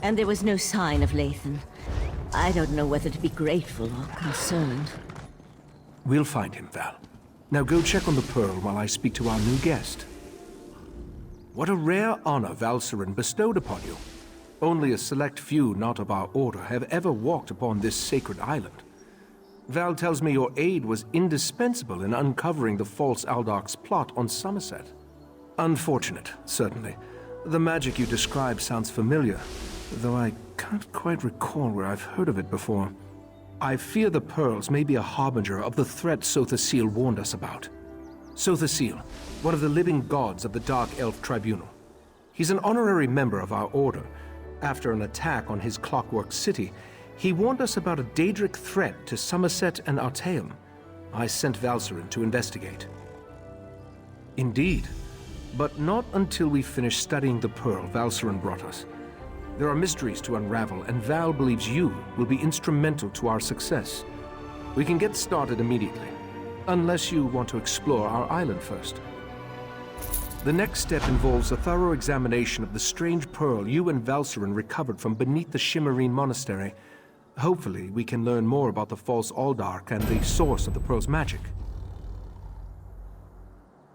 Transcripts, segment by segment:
And there was no sign of Lathan. I don't know whether to be grateful or concerned. We'll find him, Val. Now go check on the Pearl while I speak to our new guest. What a rare honor Valcerin bestowed upon you. Only a select few not of our order have ever walked upon this sacred island. Val tells me your aid was indispensable in uncovering the false Aldarc's plot on Summerset. Unfortunate, certainly. The magic you describe sounds familiar, though I can't quite recall where I've heard of it before. I fear the pearls may be a harbinger of the threat Sothasil warned us about. Sothasil, one of the living gods of the Dark Elf Tribunal. He's an honorary member of our order. After an attack on his clockwork city, he warned us about a Daedric threat to Summerset and Artaeum. I sent Valcerin to investigate. Indeed, but not until we finish studying the Pearl Valcerin brought us. There are mysteries to unravel, and Val believes you will be instrumental to our success. We can get started immediately, unless you want to explore our island first. The next step involves a thorough examination of the strange pearl you and Valcerin recovered from beneath the Shimmerine Monastery. Hopefully, we can learn more about the false Aldarc and the source of the pearl's magic.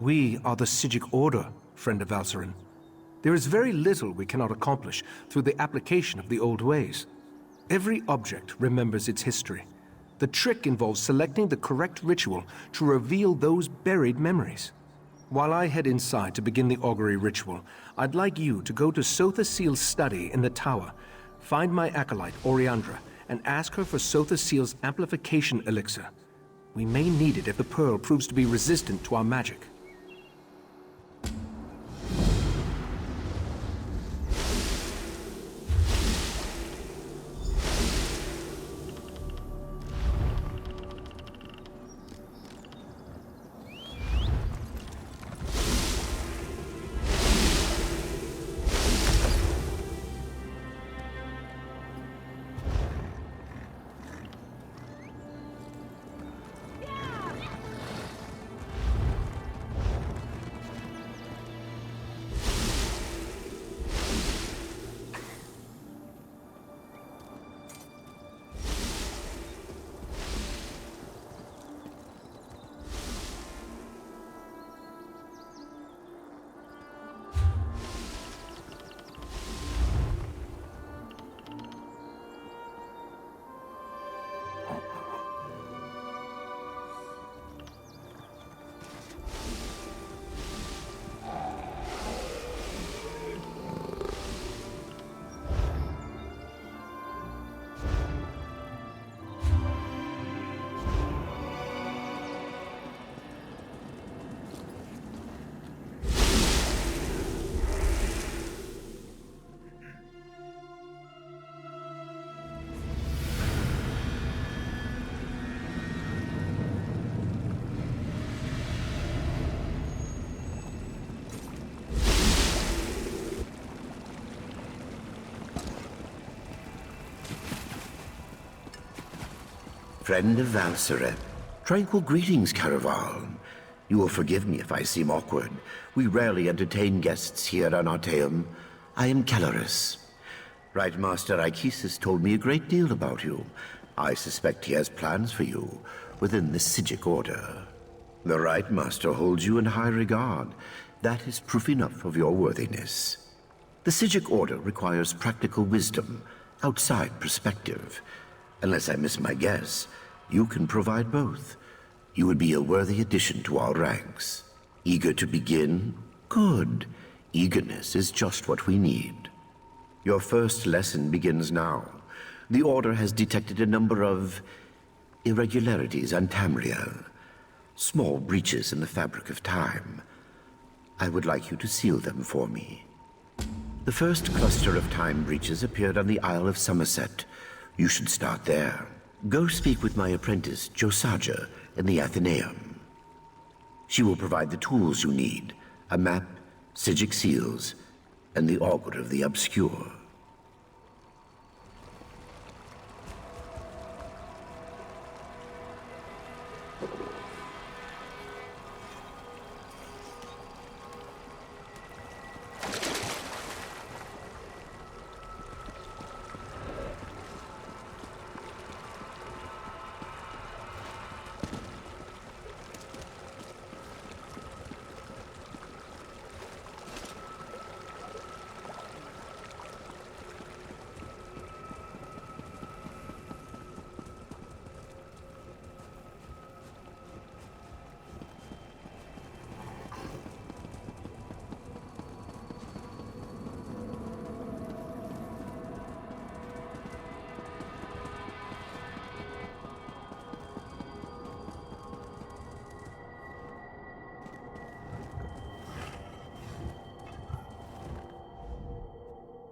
We are the Psijic Order, friend of Valcerin. There is very little we cannot accomplish through the application of the old ways. Every object remembers its history. The trick involves selecting the correct ritual to reveal those buried memories. While I head inside to begin the augury ritual, I'd like you to go to Sothasil's study in the tower, find my acolyte, Oriandra, and ask her for Sothasil's amplification elixir. We may need it if the pearl proves to be resistant to our magic. Friend of Valcerin. Tranquil greetings, Caraval. You will forgive me if I seem awkward. We rarely entertain guests here on Artaeum. I am Caloris. Right Master Ichesis told me a great deal about you. I suspect he has plans for you within the Psijic Order. The Right Master holds you in high regard. That is proof enough of your worthiness. The Psijic Order requires practical wisdom, outside perspective. Unless I miss my guess, you can provide both. You would be a worthy addition to our ranks. Eager to begin? Good. Eagerness is just what we need. Your first lesson begins now. The Order has detected a number of irregularities on Tamriel. Small breaches in the fabric of time. I would like you to seal them for me. The first cluster of time breaches appeared on the Isle of Summerset. You should start there. Go speak with my apprentice, Josaja, in the Artaeum. She will provide the tools you need, a map, Psijic seals, and the Augur of the Obscure.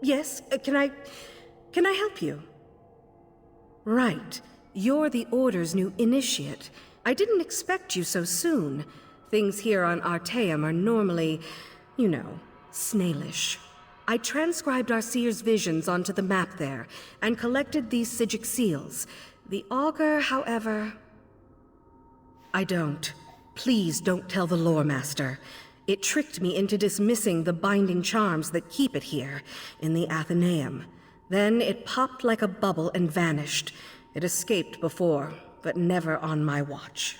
Yes, can I help you? Right. You're the Order's new initiate. I didn't expect you so soon. Things here on Artaeum are normally, you know, snailish. I transcribed our seer's visions onto the map there, and collected these Psijic seals. The augur, however... I don't. Please don't tell the Lore Master. It tricked me into dismissing the binding charms that keep it here, in the Artaeum. Then it popped like a bubble and vanished. It escaped before, but never on my watch.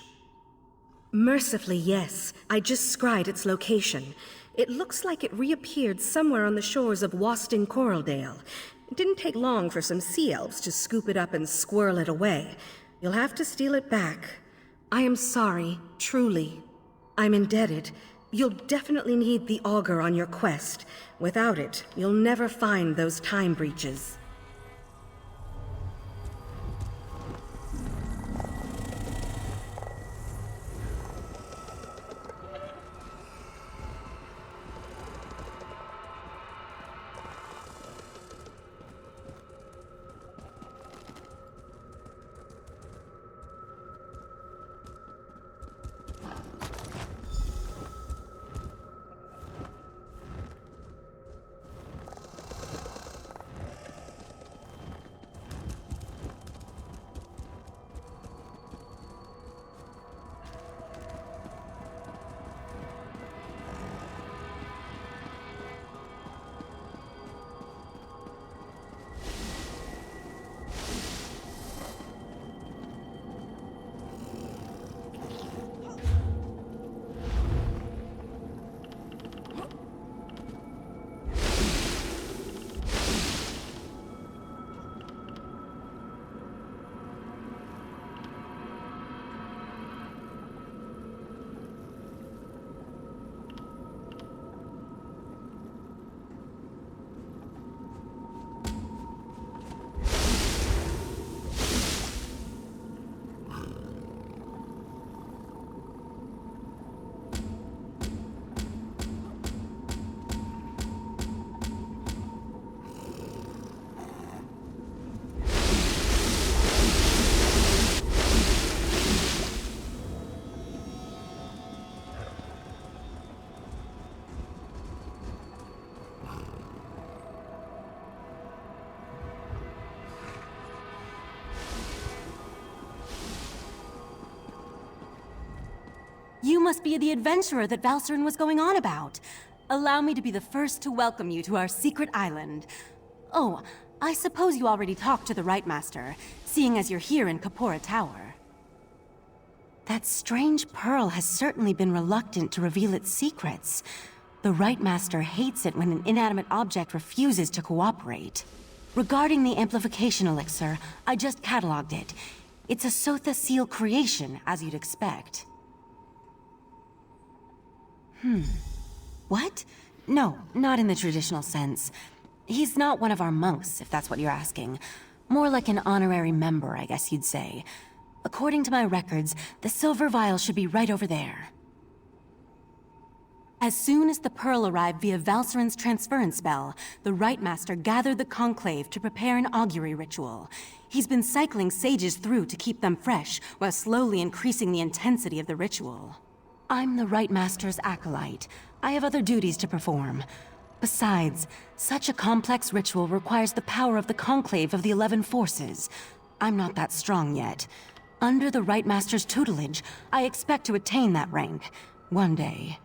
Mercifully, yes. I just scried its location. It looks like it reappeared somewhere on the shores of Waston Coraldale. It didn't take long for some sea elves to scoop it up and squirrel it away. You'll have to steal it back. I am sorry, truly. I'm indebted. You'll definitely need the augur on your quest. Without it, you'll never find those time breaches. You must be the adventurer that Valcerin was going on about. Allow me to be the first to welcome you to our secret island. Oh, I suppose you already talked to the Right Master, seeing as you're here in Kapora Tower. That strange pearl has certainly been reluctant to reveal its secrets. The Right Master hates it when an inanimate object refuses to cooperate. Regarding the amplification elixir, I just cataloged it. It's a Sotha seal creation, as you'd expect. What? No, not in the traditional sense. He's not one of our monks, if that's what you're asking. More like an honorary member, I guess you'd say. According to my records, the silver vial should be right over there. As soon as the pearl arrived via Valcerin's transference spell, the Right Master gathered the conclave to prepare an augury ritual. He's been cycling sages through to keep them fresh, while slowly increasing the intensity of the ritual. I'm the Right Master's acolyte. I have other duties to perform. Besides, such a complex ritual requires the power of the conclave of the 11 forces. I'm not that strong yet. Under the Right Master's tutelage, I expect to attain that rank. One day.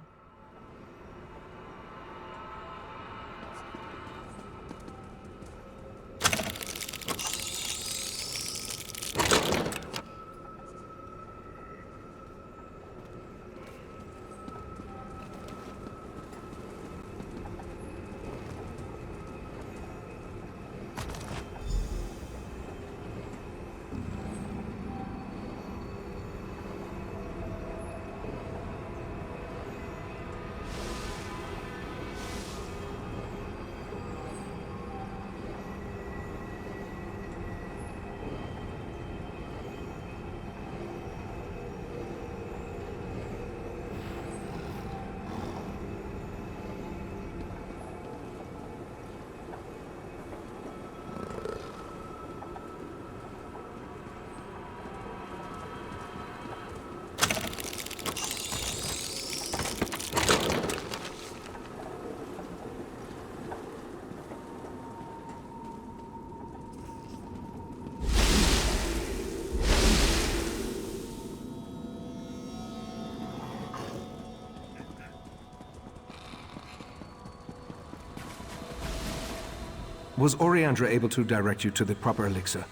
Was Oriandra able to direct you to the proper elixir?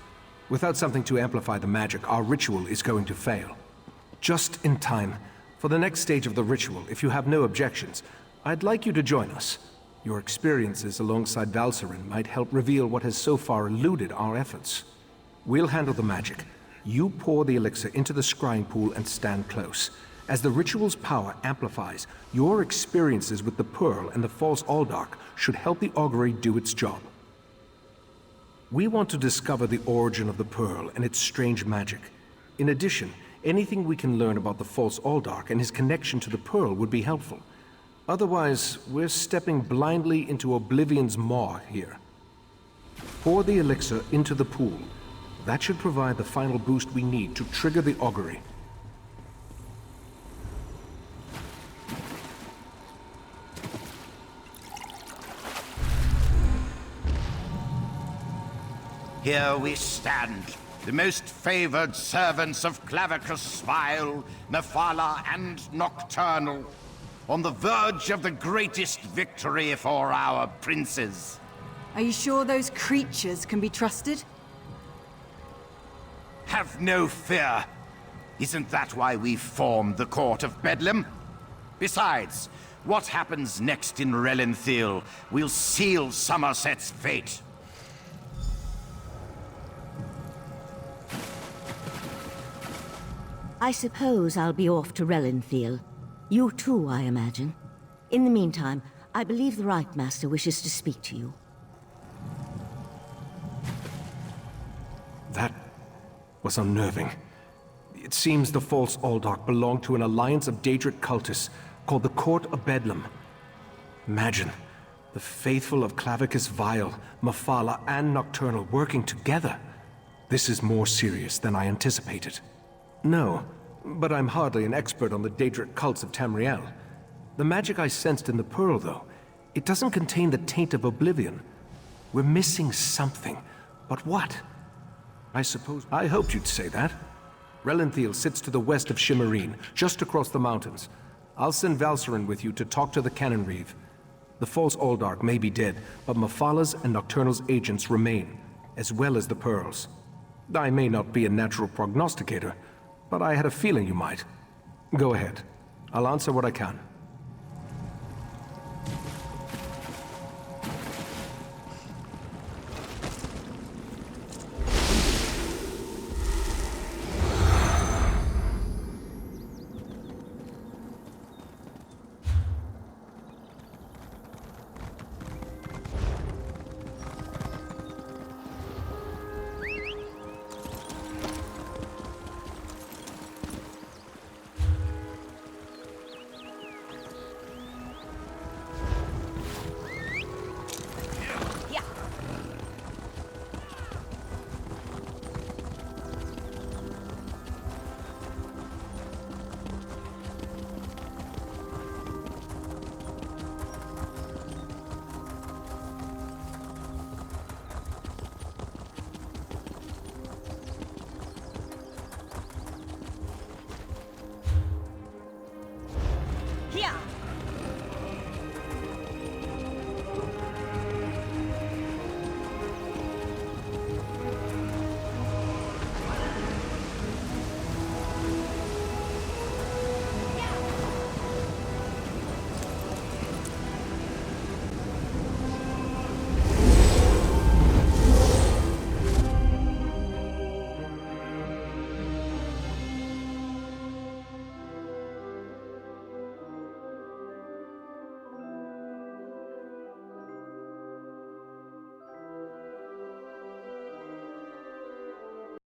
Without something to amplify the magic, our ritual is going to fail. Just in time. For the next stage of the ritual, if you have no objections, I'd like you to join us. Your experiences alongside Valcerin might help reveal what has so far eluded our efforts. We'll handle the magic. You pour the elixir into the scrying pool and stand close. As the ritual's power amplifies, your experiences with the Pearl and the False Aldark should help the augury do its job. We want to discover the origin of the Pearl and its strange magic. In addition, anything we can learn about the False Aldark and his connection to the Pearl would be helpful. Otherwise, we're stepping blindly into Oblivion's maw here. Pour the elixir into the pool. That should provide the final boost we need to trigger the augury. Here we stand, the most favored servants of Clavicus Smile, Mephala, and Nocturnal, on the verge of the greatest victory for our princes. Are you sure those creatures can be trusted? Have no fear. Isn't that why we formed the Court of Bedlam? Besides, what happens next in Relenthiel will seal Summerset's fate. I suppose I'll be off to Relenthiel. You too, I imagine. In the meantime, I believe the Right Master wishes to speak to you. That was unnerving. It seems the False Aldark belonged to an alliance of Daedric cultists called the Court of Bedlam. Imagine, the faithful of Clavicus Vile, Mephala, and Nocturnal working together. This is more serious than I anticipated. No, but I'm hardly an expert on the Daedric cults of Tamriel. The magic I sensed in the Pearl, though, it doesn't contain the taint of Oblivion. We're missing something. But what? I hoped you'd say that. Relenthiel sits to the west of Shimmerine, just across the mountains. I'll send Valcerin with you to talk to the Cannon Reeve. The False Aldark may be dead, but Mephala's and Nocturnal's agents remain, as well as the Pearls. I may not be a natural prognosticator, but I had a feeling you might. Go ahead. I'll answer what I can.